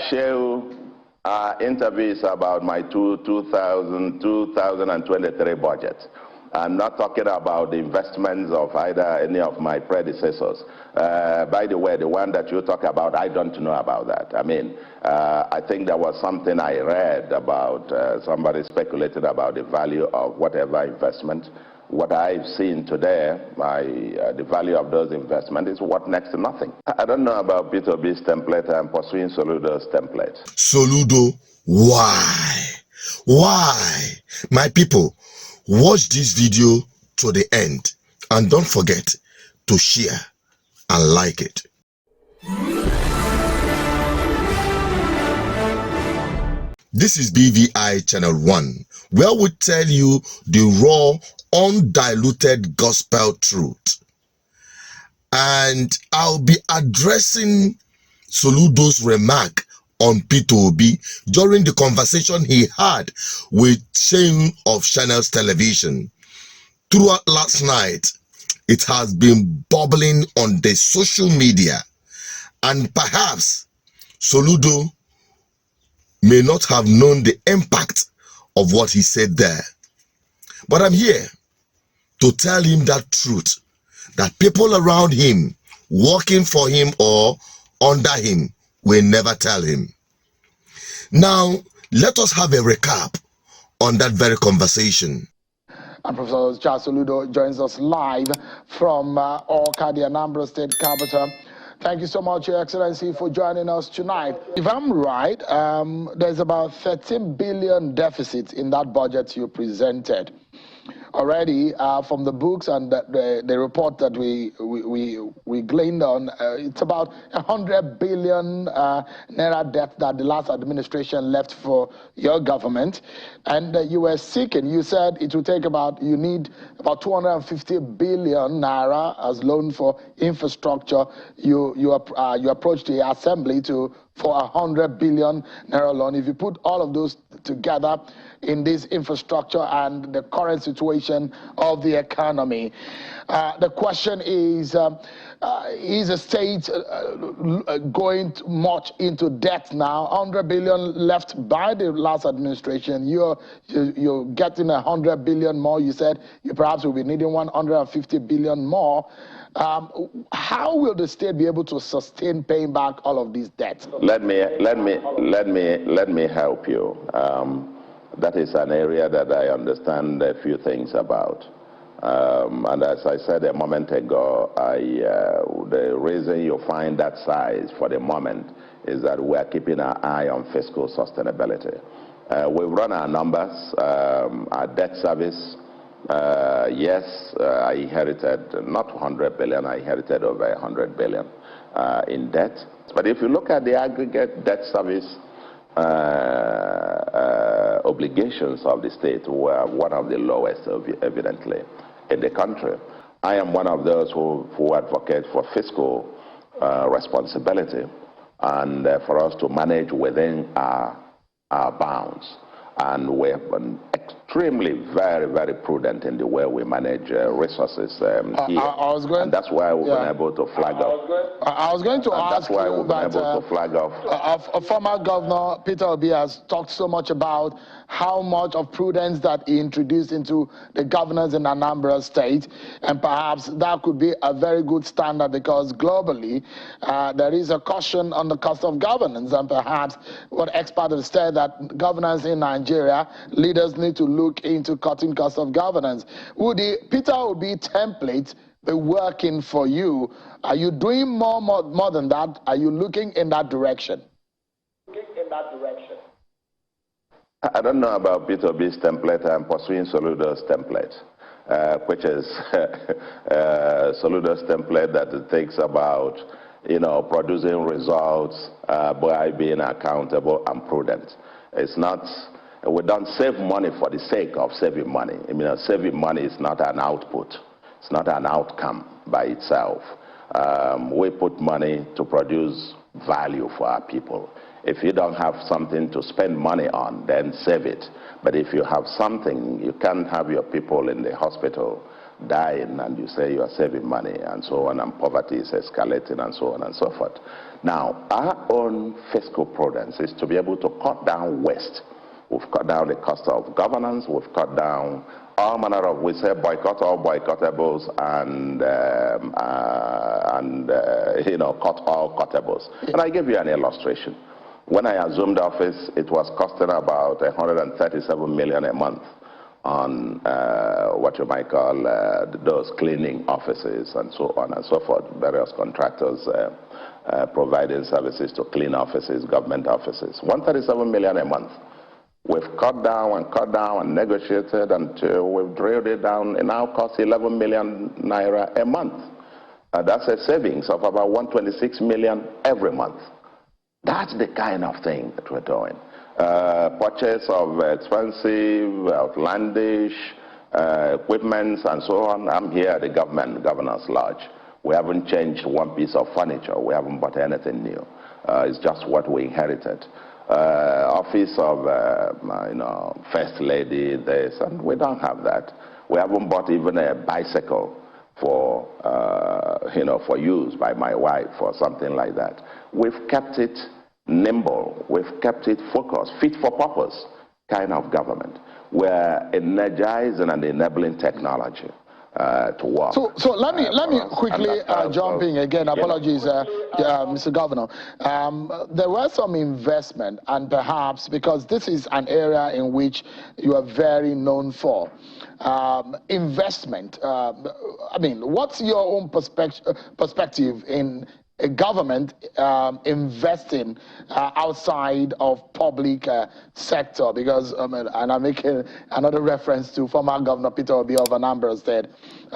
Shale interviews about my 2023 budget. I'm not talking about the investments of either any of my predecessors. By the way, the one that you talk about, I don't know about that. I mean, I think there was something I read about, somebody speculated about the value of whatever investment. What I've seen today, the value of those investments is worth next to nothing. I don't know about B2B's template. I'm pursuing Soludo's template. Soludo, why? Why? My people, watch this video to the end and don't forget to share and like it. This is BVI Channel 1, where we tell you the raw, undiluted gospel truth. And I'll be addressing Soludo's remark on P2B during the conversation he had with Chain of Channels Television. Throughout last night, it has been bubbling on the social media, and perhaps Soludo may not have known the impact of what he said there. But I'm here to tell him that truth, that people around him, working for him or under him, will never tell him. Now, let us have a recap on that very conversation. And Professor Charles Soludo joins us live from Awka, the Anambra State capital. Thank you so much, Your Excellency, for joining us tonight. If I'm right, there's about 13 billion deficit in that budget you presented. Already, from the books and the report that we gleaned on, it's about 100 billion naira debt that the last administration left for your government. And you were seeking, you said it would take about, you need about 250 billion naira as loan for infrastructure. You approached the assembly for 100 billion naira loan. If you put all of those together in this infrastructure and the current situation of the economy, the question is the state going much into debt now? 100 billion left by the last administration. You're getting 100 billion more. You said you perhaps will be needing 150 billion more. How will the state be able to sustain paying back all of these debts? Let me help you. That is an area that I understand a few things about. And as I said a moment ago, the reason you find that size for the moment is that we are keeping our eye on fiscal sustainability. We've run our numbers, our debt service. Yes, I inherited not 100 billion, I inherited over 100 billion in debt. But if you look at the aggregate debt service obligations of the state, were one of the lowest, evidently, in the country. I am one of those who advocate for fiscal responsibility and for us to manage within our bounds. And we're extremely, very, very prudent in the way we manage resources here. And that's why we've been able to flag off. I was going to ask you that former Governor Peter Obi has talked so much about how much of prudence that he introduced into the governance in Anambra State, and perhaps that could be a very good standard, because globally there is a caution on the cost of governance, and perhaps what experts have said that governance in Nigeria, leaders need to look into cutting cost of governance. Would the Peter Obi template be working for you? Are you doing more than that? Are you looking in that direction? I don't know about B2B's template. I'm pursuing Soludo's template, which is Soludo's template that it takes about, producing results by being accountable and prudent. It's not, we don't save money for the sake of saving money. I mean, saving money is not an output. It's not an outcome by itself. We put money to produce value for our people. If you don't have something to spend money on, then save it. But if you have something, you can't have your people in the hospital dying and you say you are saving money and so on, and poverty is escalating and so on and so forth. Now, our own fiscal prudence is to be able to cut down waste. We've cut down the cost of governance, we've cut down all manner of, we say boycott all boycottables and cut all cuttables. And I give you an illustration. When I assumed office, it was costing about 137 million a month on what you might call those cleaning offices and so on and so forth, various contractors providing services to clean offices, government offices. 137 million a month. We've cut down and negotiated until we've drilled it down. It now costs 11 million naira a month. That's a savings of about 126 million every month. That's the kind of thing that we're doing. Purchase of expensive, outlandish equipments and so on. I'm here at the governor's lodge. We haven't changed one piece of furniture. We haven't bought anything new. It's just what we inherited. Office of first lady, this, and we don't have that. We haven't bought even a bicycle for for use by my wife or something like that. We've kept it nimble. We've kept it focused, fit for purpose kind of government. We're energizing and enabling technology to work. So let me quickly jump in again. Apologies, Mr. Governor. There was some investment, and perhaps because this is an area in which you are very known for, investment. I mean, what's your own perspective in a government investing outside of public sector? Because, and I'm making another reference to former Governor Peter Obi of Anambra State,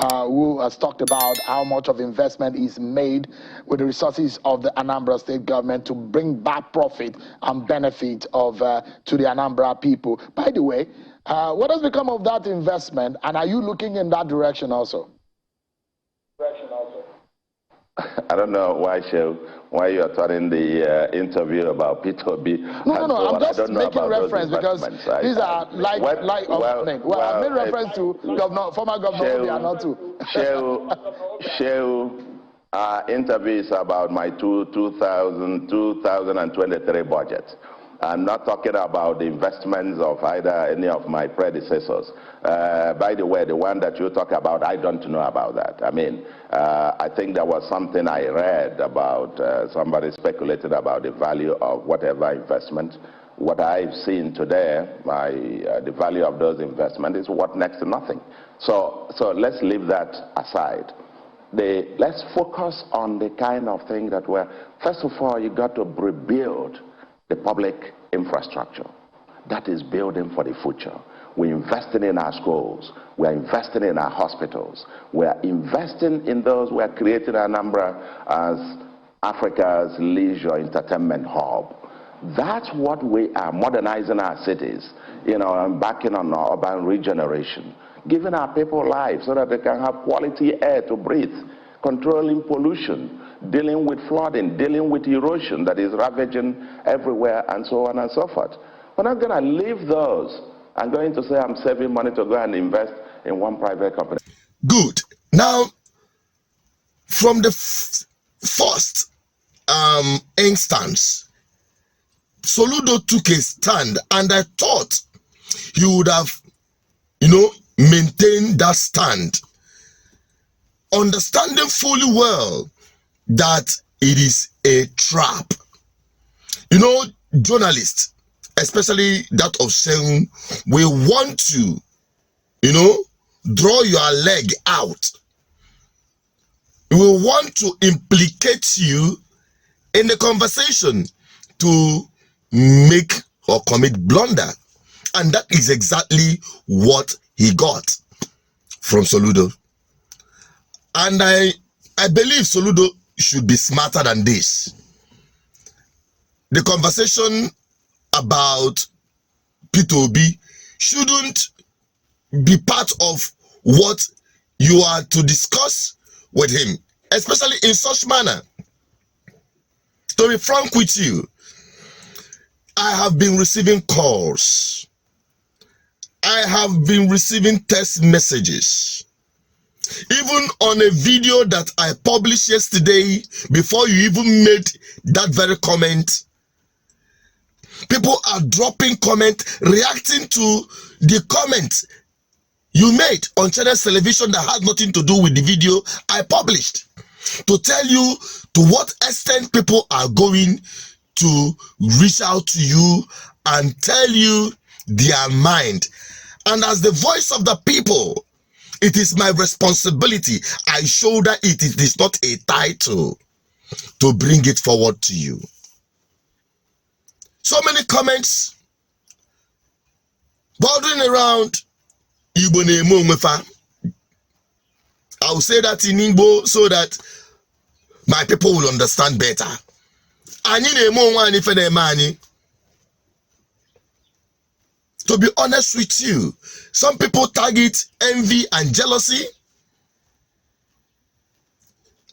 who has talked about how much of investment is made with the resources of the Anambra State government to bring back profit and benefit of to the Anambra people. By the way, what has become of that investment, and are you looking in that direction also? I don't know why you are turning the interview about Peter Obi. No, I'm just making reference because these are like I made reference to former Governor Obi, not to. Sheu interview is about my 2023 budget. I'm not talking about the investments of either any of my predecessors. By the way, the one that you talk about, I don't know about that. I mean, I think there was something I read about, somebody speculated about the value of whatever investment. What I've seen today, the value of those investments is worth next to nothing. So let's leave that aside. Let's focus on the kind of thing that first of all, you got to rebuild the public infrastructure. That is building for the future. We're investing in our schools. We're investing in our hospitals. We're investing in those. We're creating Anambra as Africa's leisure entertainment hub. That's what we are, modernizing our cities, and backing on our urban regeneration, giving our people life so that they can have quality air to breathe, controlling pollution, dealing with flooding, dealing with erosion that is ravaging everywhere, and so on and so forth. We're not going to leave those. I'm going to say I'm saving money to go and invest in one private company. Good. Now, from the first instance, Soludo took a stand, and I thought he would have, maintained that stand, understanding fully well that it is a trap. Journalists, especially that of Seun, will want to, draw your leg out. We will want to implicate you in the conversation to make or commit blunder. And that is exactly what he got from Soludo. And I believe Soludo should be smarter than this. The conversation about Peter Obi shouldn't be part of what you are to discuss with him, especially in such manner. To be frank with you, I have been receiving calls. I have been receiving text messages Even on a video that I published yesterday, before you even made that very comment, people are dropping comments, reacting to the comments you made on Channels Television that had nothing to do with the video I published, to tell you to what extent people are going to reach out to you and tell you their mind. And as the voice of the people, it is my responsibility. I shoulder it. It is not a title to bring it forward to you. So many comments bothering around Igbo Nemo Mefa. I will say that in Igbo so that my people will understand better. Ani Nemo Wani Fene Mani. To be honest with you, some people target envy and jealousy,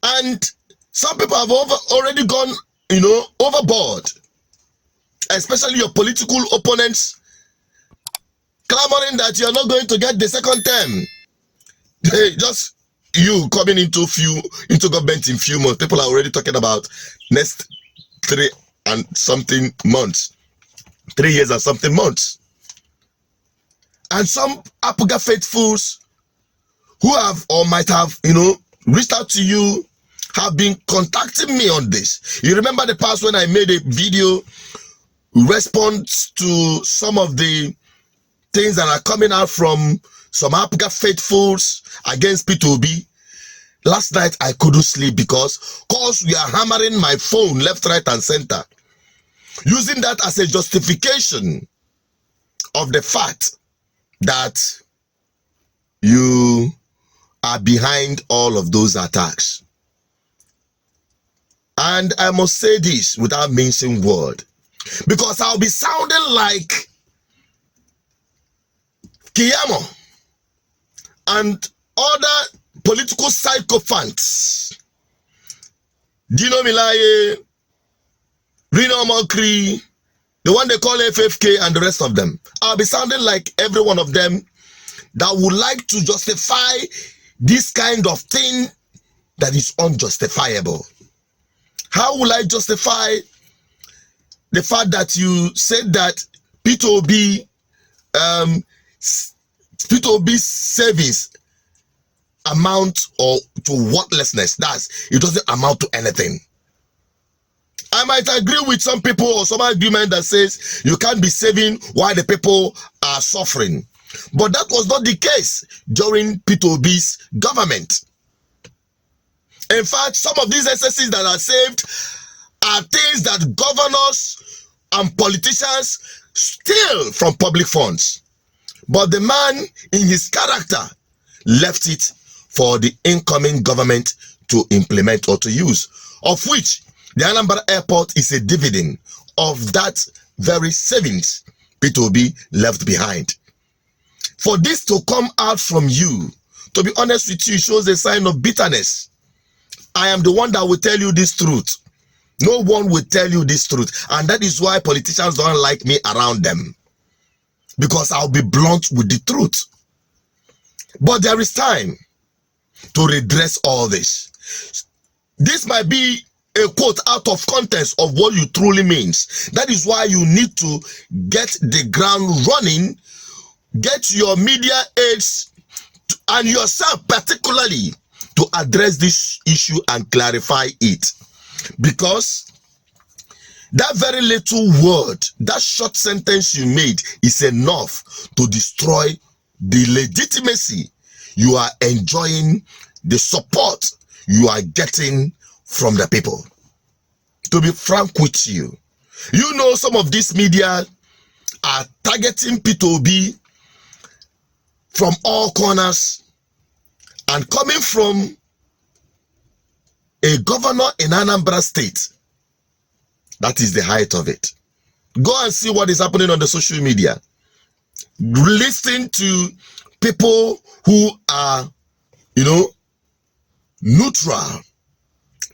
and some people have already gone, overboard. Especially your political opponents, clamoring that you are not going to get the second term. Hey, just you coming into government in few months. People are already talking about next 3 and something months, 3 years and something months. And some Apuga faithfuls who have or might have, reached out to you, have been contacting me on this. You remember the past when I made a video response to some of the things that are coming out from some Apuga faithfuls against P2B. Last night I couldn't sleep because we are hammering my phone left, right, and center, using that as a justification of the fact that you are behind all of those attacks. And I must say this without mentioning word, because I'll be sounding like Kiyamo and other political psychophants. Dino Milaye, Rino Mokri, the one they call FFK, and the rest of them. I'll be sounding like every one of them that would like to justify this kind of thing that is unjustifiable. How will I justify the fact that you said that P2B savings amount or to worthlessness? It doesn't amount to anything. I might agree with some people or some argument that says you can't be saving while the people are suffering. But that was not the case during P2B's government. In fact, some of these SSCs that are saved are things that governors and politicians steal from public funds. But the man, in his character, left it for the incoming government to implement or to use, of which the Anambra Airport is a dividend of that very savings P2B left behind. For this to come out from you, to be honest with you, shows a sign of bitterness. I am the one that will tell you this truth. No one will tell you this truth. And that is why politicians don't like me around them. Because I'll be blunt with the truth. But there is time to redress all this. This might be a quote out of context of what you truly means. That is why you need to get the ground running, get your media aids and yourself particularly to address this issue and clarify it. Because that very little word, that short sentence you made is enough to destroy the legitimacy you are enjoying, the support you are getting from the people. To be frank with you, some of these media are targeting P2B from all corners and coming from a governor in Anambra State. That is the height of it. Go and see what is happening on the social media. Listen to people who are, neutral.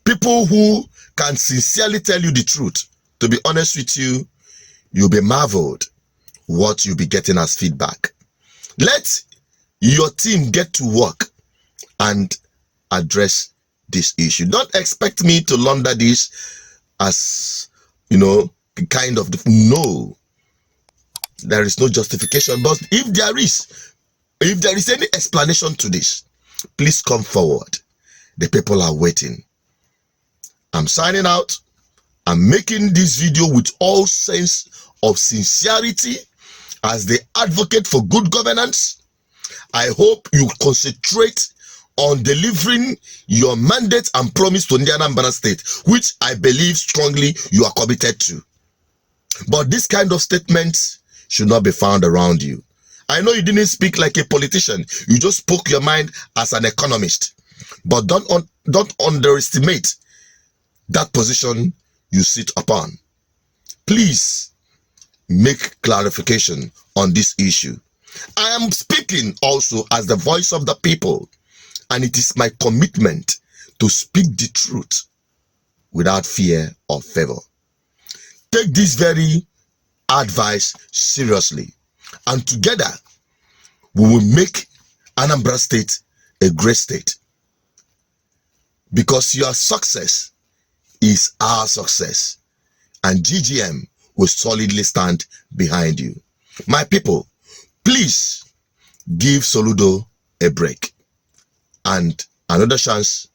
People who can sincerely tell you the truth. To be honest with you, you'll be marveled what you'll be getting as feedback. Let your team get to work and address this issue. Don't expect me to launder this as, kind of, no. There is no justification. But if there is any explanation to this, please come forward. The people are waiting. I'm signing out. I'm making this video with all sense of sincerity as the advocate for good governance. I hope you concentrate on delivering your mandate and promise to the Anambra State, which I believe strongly you are committed to. But this kind of statements should not be found around you. I know you didn't speak like a politician. You just spoke your mind as an economist. But don't underestimate that position you sit upon. Please make clarification on this issue. I am speaking also as the voice of the people, and it is my commitment to speak the truth without fear or favor. Take this very advice seriously, and together we will make Anambra State a great state, because your success is our success, and GGM will solidly stand behind you. My people, please give Soludo a break and another chance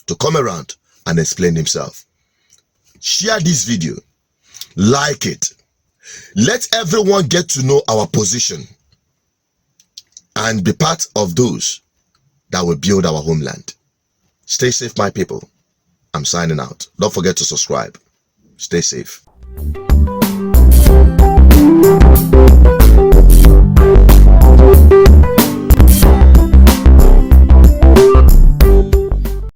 to come around and explain himself. Share this video, like it, let everyone get to know our position and be part of those that will build our homeland. Stay safe, my people. I'm signing out. Don't forget to subscribe. Stay safe.